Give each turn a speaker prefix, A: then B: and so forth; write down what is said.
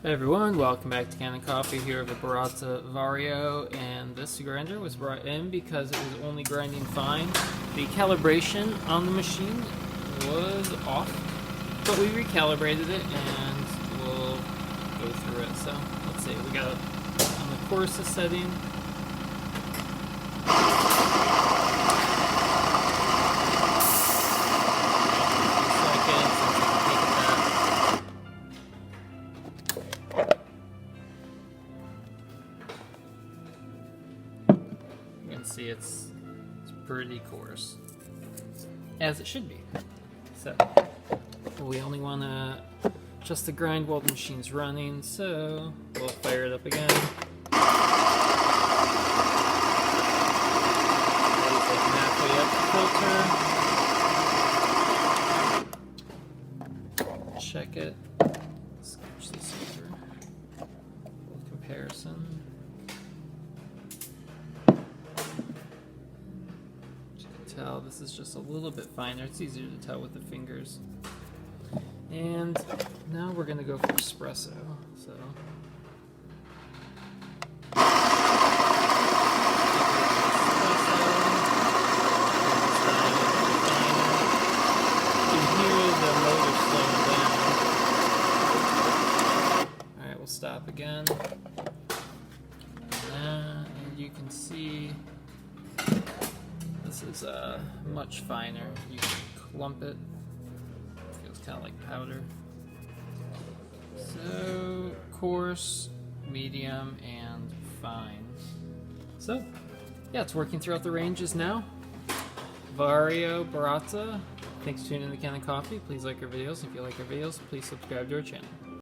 A: Hey everyone, welcome back to Kanen Coffee here with Baratza Vario, and this grinder was brought in because it was only grinding fine. The calibration on the machine was off, but we recalibrated it and we'll go through it. So let's see, we got it on the coarser setting. See, it's pretty coarse, as it should be. So we only want to adjust the grind while the machine's running, so we'll fire it up again. Halfway up the filter. Check it. Scooch this over. Comparison. Tell this is just a little bit finer. It's easier to tell with the fingers. And now we're gonna go for espresso. So you can hear the motor slowing down. Alright, we'll stop again. And you can see this is much finer. You can clump it. Feels kind of like powder. So coarse, medium, and fine. So yeah, it's working throughout the ranges now. Vario, Baratza. Thanks for tuning in to Kanen Coffee. Please like our videos. If you like our videos, please subscribe to our channel.